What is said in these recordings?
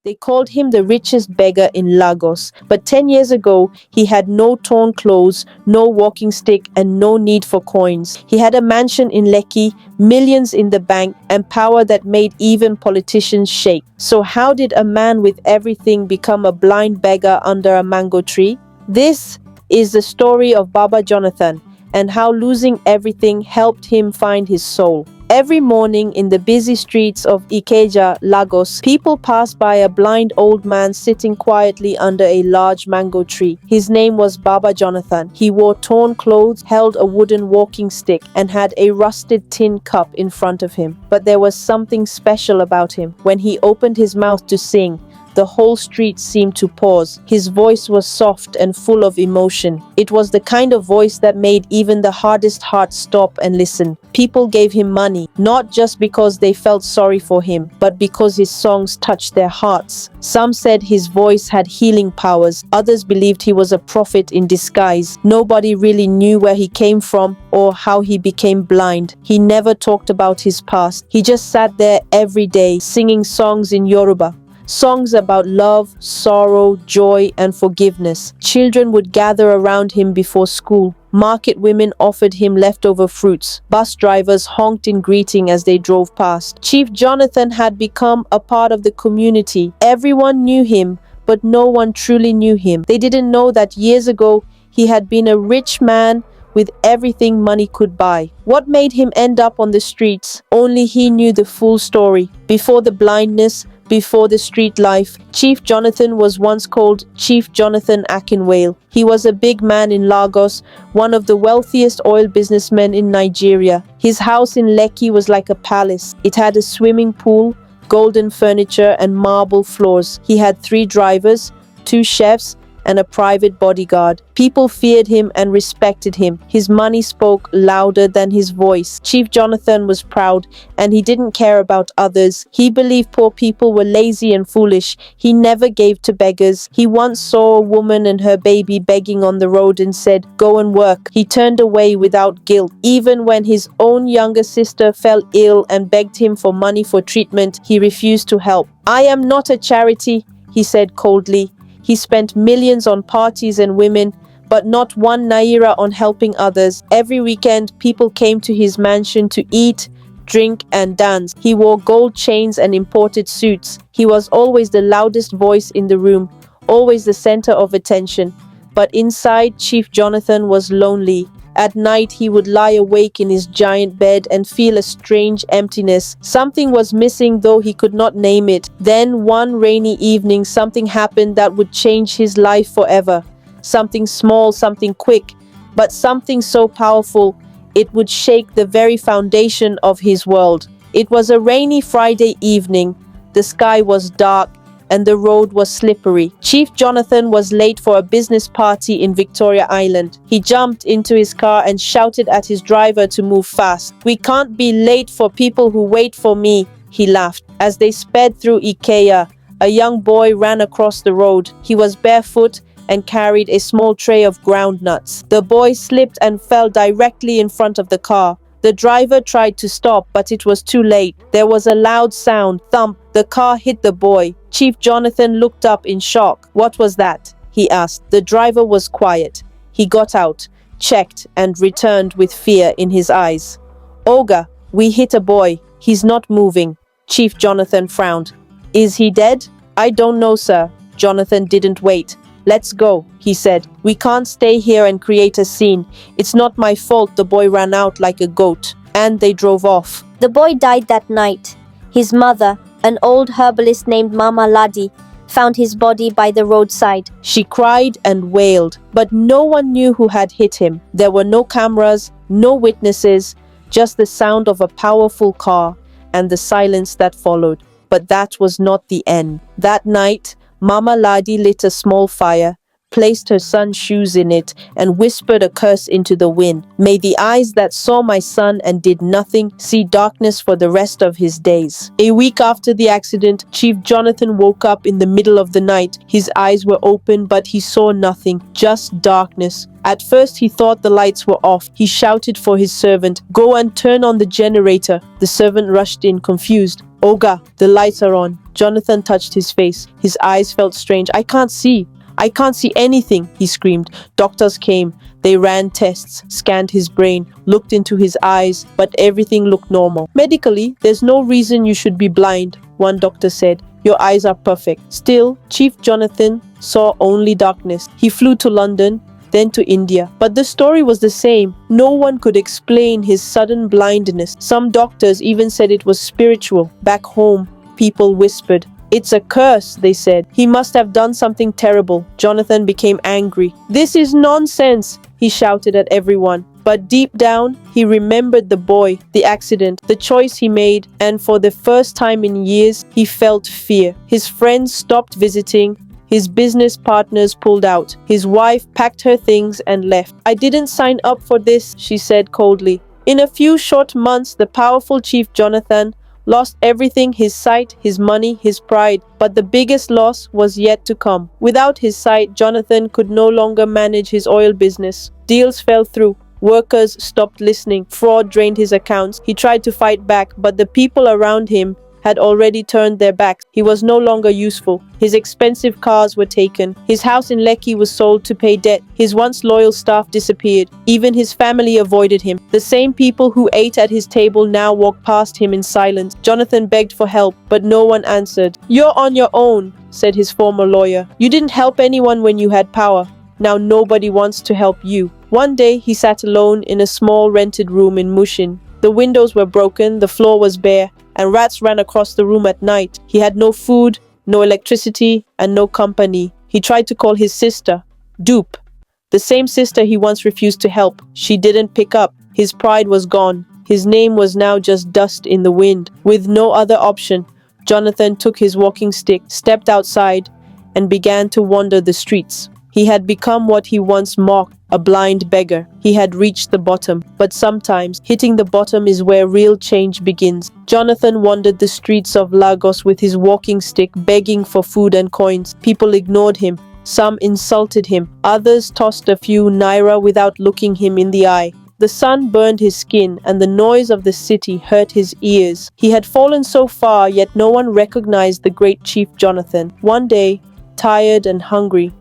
They called him the richest beggar in Lagos. But 10 years ago, he had no torn clothes, no walking stick, and no need for coins. He had a mansion in Lekki, millions in the bank, and power that made even politicians shake. So how did a man with everything become a blind beggar under a mango tree? This is the story of Baba Jonathan and how losing everything helped him find his soul. Every morning in the busy streets of Ikeja, Lagos, people pass by a blind old man sitting quietly under a large mango tree. His name was Baba Jonathan. He wore torn clothes, held a wooden walking stick, and had a rusted tin cup in front of him. But there was something special about him. When he opened his mouth to sing, the whole street seemed to pause. His voice was soft and full of emotion. It was the kind of voice that made even the hardest heart stop and listen. People gave him money, not just because they felt sorry for him, but because his songs touched their hearts. Some said his voice had healing powers. Others believed he was a prophet in disguise. Nobody really knew where he came from or how he became blind. He never talked about his past. He just sat there every day, singing songs in Yoruba. Songs about love, sorrow, joy, and forgiveness. Children would gather around him before school. Market women offered him leftover fruits. Bus drivers honked in greeting as they drove past. Chief Jonathan had become a part of the community. Everyone knew him, but no one truly knew him. They didn't know that years ago he had been a rich man with everything money could buy. What made him end up on the streets? Only he knew the full story. Before the blindness, before the street life, Chief Jonathan was once called Chief Jonathan Akinwale. He was a big man in Lagos, one of the wealthiest oil businessmen in Nigeria. His house in Lekki was like a palace. It had a swimming pool, golden furniture, and marble floors. He had 3 drivers, 2 chefs, and a private bodyguard. People feared him and respected him. His money spoke louder than his voice. Chief Jonathan was proud, and he didn't care about others. He believed poor people were lazy and foolish. He never gave to beggars. He once saw a woman and her baby begging on the road and said, "Go and work." He turned away without guilt. Even when his own younger sister fell ill and begged him for money for treatment, he refused to help. "I am not a charity," he said coldly. He spent millions on parties and women, but not one naira on helping others. Every weekend, people came to his mansion to eat, drink, and dance. He wore gold chains and imported suits. He was always the loudest voice in the room, always the center of attention. But inside, Chief Jonathan was lonely. At night, he would lie awake in his giant bed and feel a strange emptiness. Something was missing, though he could not name it. Then, one rainy evening, something happened that would change his life forever. Something small, something quick, but something so powerful, it would shake the very foundation of his world. It was a rainy Friday evening. The sky was dark, and the road was slippery. Chief Jonathan was late for a business party in Victoria Island. He jumped into his car and shouted at his driver to move fast. "We can't be late for people who wait for me," he laughed. As they sped through Ikea, a young boy ran across the road. He was barefoot and carried a small tray of ground nuts. The boy slipped and fell directly in front of the car. The driver tried to stop, but it was too late. There was a loud sound, thump. The car hit the boy. Chief Jonathan looked up in shock. "What was that?" he asked. The driver was quiet. He got out, checked, and returned with fear in his eyes. "Oga, we hit a boy. He's not moving." Chief Jonathan frowned. "Is he dead?" "I don't know, sir." Jonathan didn't wait. "Let's go," he said. "We can't stay here and create a scene. It's not my fault the boy ran out like a goat." And they drove off. The boy died that night. His mother, an old herbalist named Mama Ladi, found his body by the roadside. She cried and wailed, but no one knew who had hit him. There were no cameras, no witnesses, just the sound of a powerful car and the silence that followed. But that was not the end. That night, Mama Ladi lit a small fire, placed her son's shoes in it, and whispered a curse into the wind. "May the eyes that saw my son and did nothing see darkness for the rest of his days." A week after the accident, Chief Jonathan woke up in the middle of the night. His eyes were open, but he saw nothing, just darkness. At first, he thought the lights were off. He shouted for his servant, "Go and turn on the generator." The servant rushed in, confused. Oga, the lights are on. Jonathan touched his face. His eyes felt strange. I can't see. I can't see anything, he screamed. Doctors came. They ran tests, scanned his brain, looked into his eyes, but everything looked normal. Medically, there's no reason you should be blind, one doctor said. Your eyes are perfect. Still, Chief Jonathan saw only darkness. He flew to London, then to India. But the story was the same. No one could explain his sudden blindness. Some doctors even said it was spiritual. Back home, people whispered, "It's a curse," they said. He must have done something terrible. Jonathan became angry. "This is nonsense," he shouted at everyone. But deep down, he remembered the boy, the accident, the choice he made, and for the first time in years, he felt fear. His friends stopped visiting. His business partners pulled out. His wife packed her things and left. "I didn't sign up for this," she said coldly. In a few short months, the powerful Chief Jonathan lost everything: his sight, his money, his pride. But the biggest loss was yet to come. Without his sight, Jonathan could no longer manage his oil business. Deals fell through. Workers stopped listening. Fraud drained his accounts. He tried to fight back, but the people around him had already turned their backs. He was no longer useful. His expensive cars were taken. His house in Lekki was sold to pay debt. His once loyal staff disappeared. Even his family avoided him. The same people who ate at his table now walked past him in silence. Jonathan begged for help, but no one answered. "You're on your own," said his former lawyer. "You didn't help anyone when you had power. Now nobody wants to help you." One day he sat alone in a small rented room in Mushin. The windows were broken, the floor was bare, and rats ran across the room at night. He had no food, no electricity, and no company. He tried to call his sister, Dupe, the same sister he once refused to help. She didn't pick up. His pride was gone. His name was now just dust in the wind. With no other option, Jonathan took his walking stick, stepped outside, and began to wander the streets. He had become what he once mocked, a blind beggar. He had reached the bottom, but sometimes hitting the bottom is where real change begins. Jonathan wandered the streets of Lagos with his walking stick, begging for food and coins. People ignored him. Some insulted him. Others tossed a few naira without looking him in the eye. The sun burned his skin, and the noise of the city hurt his ears. He had fallen so far, yet no one recognized the great Chief Jonathan. One day, tired and hungry,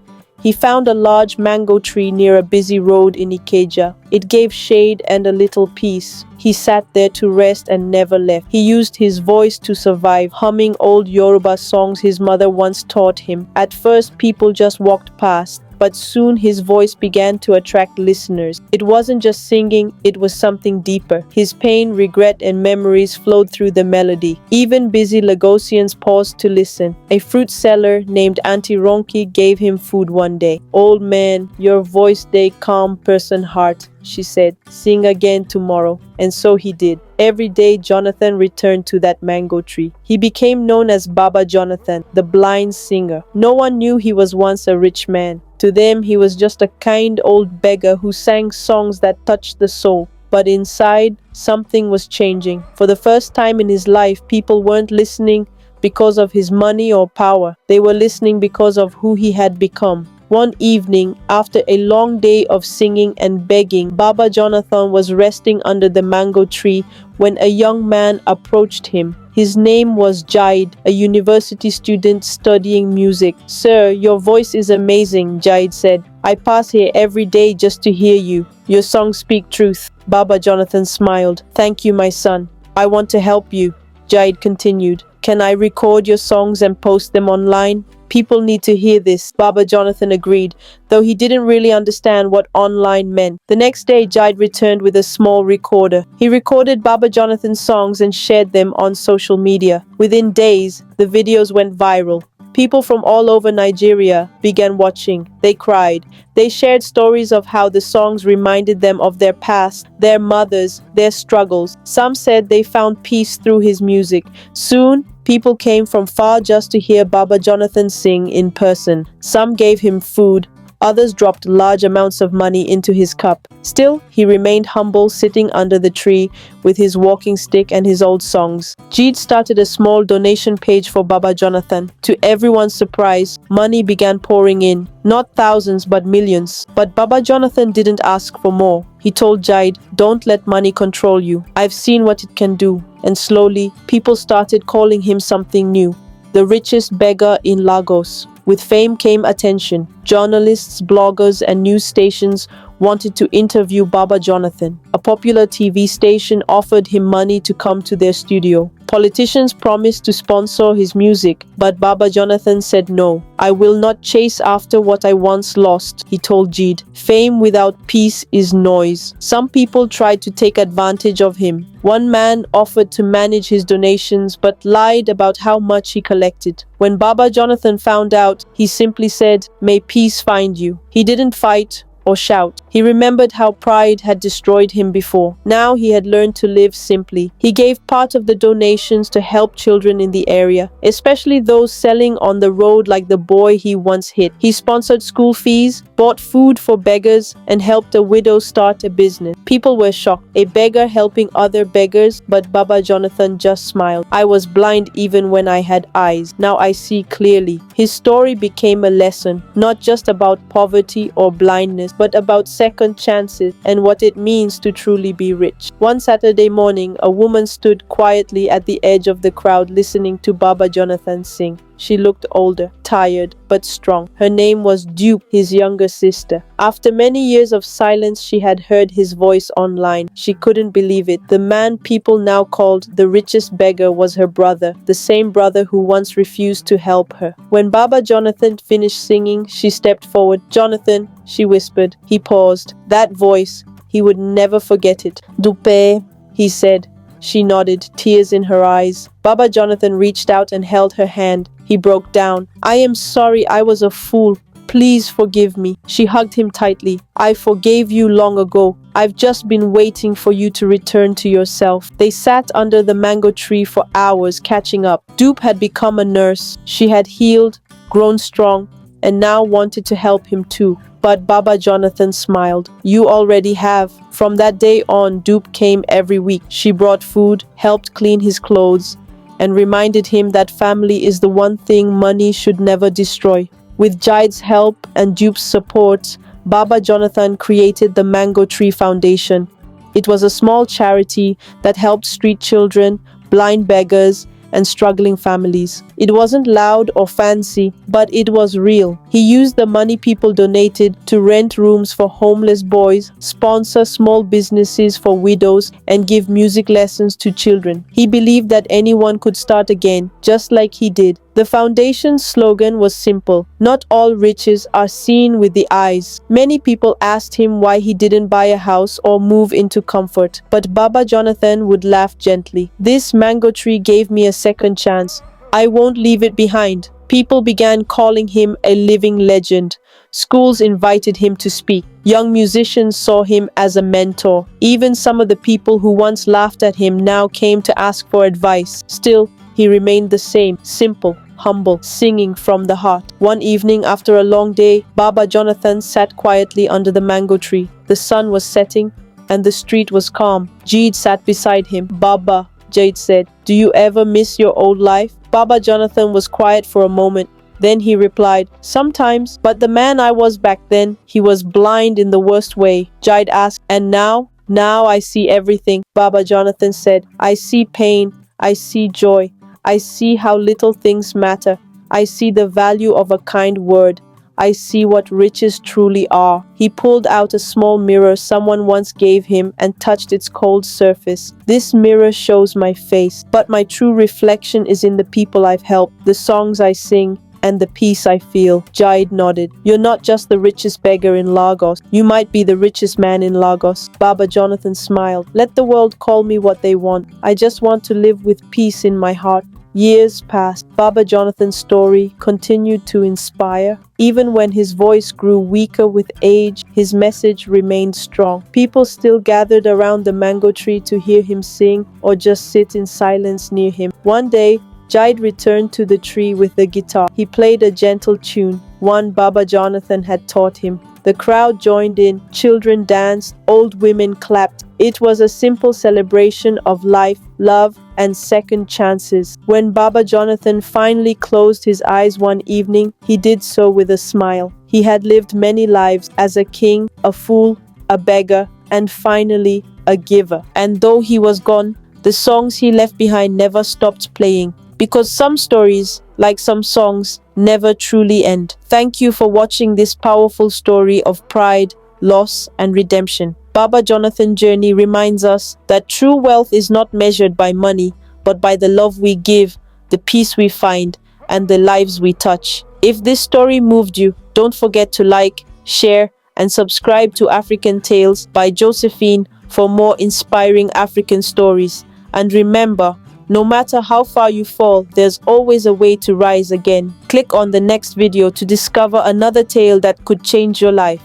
he found a large mango tree near a busy road in Ikeja. It gave shade and a little peace. He sat there to rest and never left. He used his voice to survive, humming old Yoruba songs his mother once taught him. At first, people just walked past, but soon his voice began to attract listeners. It wasn't just singing, it was something deeper. His pain, regret, and memories flowed through the melody. Even busy Lagosians paused to listen. A fruit seller named Auntie Ronki gave him food one day. "Old man, your voice they calm person heart," she said. "Sing again tomorrow." And so he did. Every day Jonathan returned to that mango tree. He became known as Baba Jonathan, the blind singer. No one knew he was once a rich man. To them, he was just a kind old beggar who sang songs that touched the soul. But inside, something was changing. For the first time in his life, people weren't listening because of his money or power. They were listening because of who he had become. One evening, after a long day of singing and begging, Baba Jonathan was resting under the mango tree when a young man approached him. His name was Jaid, a university student studying music. "Sir, your voice is amazing," Jaid said. "I pass here every day just to hear you. Your songs speak truth." Baba Jonathan smiled. "Thank you, my son. I want to help you," Jaid continued. "Can I record your songs and post them online? People need to hear this." Baba Jonathan agreed, though he didn't really understand what online meant. The next day, Jaid returned with a small recorder. He recorded Baba Jonathan's songs and shared them on social media. Within days, the videos went viral. People from all over Nigeria began watching. They cried. They shared stories of how the songs reminded them of their past, their mothers, their struggles. Some said they found peace through his music. Soon, people came from far just to hear Baba Jonathan sing in person. Some gave him food. Others dropped large amounts of money into his cup. Still, he remained humble, sitting under the tree with his walking stick and his old songs. Jeed started a small donation page for Baba Jonathan. To everyone's surprise, money began pouring in. Not thousands, but millions. But Baba Jonathan didn't ask for more. He told Jaid, "Don't let money control you. I've seen what it can do." And slowly, people started calling him something new. The richest beggar in Lagos. With fame came attention. Journalists, bloggers, and news stations wanted to interview Baba Jonathan. A popular TV station offered him money to come to their studio. Politicians promised to sponsor his music, but Baba Jonathan said no. "I will not chase after what I once lost," he told Jeed. Fame without peace is noise. Some people tried to take advantage of him. One man offered to manage his donations but lied about how much he collected. When Baba Jonathan found out, he simply said, "May peace find you." He didn't fight or shout. He remembered how pride had destroyed him before. Now he had learned to live simply. He gave part of the donations to help children in the area, especially those selling on the road like the boy he once hit. He sponsored school fees, bought food for beggars, and helped a widow start a business. People were shocked. A beggar helping other beggars, but Baba Jonathan just smiled. "I was blind even when I had eyes. Now I see clearly." His story became a lesson, not just about poverty or blindness, but about second chances and what it means to truly be rich. One Saturday morning, a woman stood quietly at the edge of the crowd listening to Baba Jonathan sing. She looked older, tired, but strong. Her name was Dupe, his younger sister. After many years of silence, she had heard his voice online. She couldn't believe it. The man people now called the richest beggar was her brother, the same brother who once refused to help her. When Baba Jonathan finished singing, she stepped forward. "Jonathan," she whispered. He paused. That voice, he would never forget it. "Dupe," he said. She nodded, tears in her eyes. Baba Jonathan reached out and held her hand. He broke down. "I am sorry, I was a fool. Please forgive me." She hugged him tightly. "I forgave you long ago. I've just been waiting for you to return to yourself." They sat under the mango tree for hours, catching up. Dupe had become a nurse. She had healed, grown strong, and now wanted to help him too. But Baba Jonathan smiled. "You already have." From that day on, Dupe came every week. She brought food, helped clean his clothes, and reminded him that family is the one thing money should never destroy. With Jaid's help and Dupe's support, Baba Jonathan created the Mango Tree Foundation. It was a small charity that helped street children, blind beggars, and struggling families. It wasn't loud or fancy, but it was real. He used the money people donated to rent rooms for homeless boys, sponsor small businesses for widows, and give music lessons to children. He believed that anyone could start again, just like he did. The foundation's slogan was simple: "Not all riches are seen with the eyes." Many people asked him why he didn't buy a house or move into comfort, but Baba Jonathan would laugh gently. "This mango tree gave me a second chance. I won't leave it behind." People began calling him a living legend. Schools invited him to speak. Young musicians saw him as a mentor. Even some of the people who once laughed at him now came to ask for advice. Still, he remained the same, simple, humble, singing from the heart. One evening after a long day, Baba Jonathan sat quietly under the mango tree. The sun was setting and the street was calm. Jeed sat beside him. "Baba," Jade said, "do you ever miss your old life?" Baba Jonathan was quiet for a moment. Then he replied, "Sometimes, but the man I was back then, he was blind in the worst way." Jade asked, "And now?" "Now I see everything," Baba Jonathan said. "I see pain, I see joy. I see how little things matter. I see the value of a kind word. I see what riches truly are." He pulled out a small mirror someone once gave him and touched its cold surface. "This mirror shows my face, but my true reflection is in the people I've helped, the songs I sing, and the peace I feel." Jaid nodded. "You're not just the richest beggar in Lagos. You might be the richest man in Lagos." Baba Jonathan smiled. "Let the world call me what they want. I just want to live with peace in my heart." Years passed. Baba Jonathan's story continued to inspire. Even when his voice grew weaker with age, his message remained strong. People still gathered around the mango tree to hear him sing or just sit in silence near him. One day, Jaid returned to the tree with the guitar. He played a gentle tune. one Baba Jonathan had taught him. The crowd joined in, children danced, old women clapped. It was a simple celebration of life, love, and second chances. When Baba Jonathan finally closed his eyes one evening, he did so with a smile. He had lived many lives as a king, a fool, a beggar, and finally a giver. And though he was gone, the songs he left behind never stopped playing. Because some stories, like some songs, never truly end. Thank you for watching this powerful story of pride, loss, and redemption. Baba Jonathan's journey reminds us that true wealth is not measured by money, but by the love we give, the peace we find, and the lives we touch. If this story moved you, don't forget to like, share, and subscribe to African Tales by Josephine for more inspiring African stories. And remember, no matter how far you fall, there's always a way to rise again. Click on the next video to discover another tale that could change your life.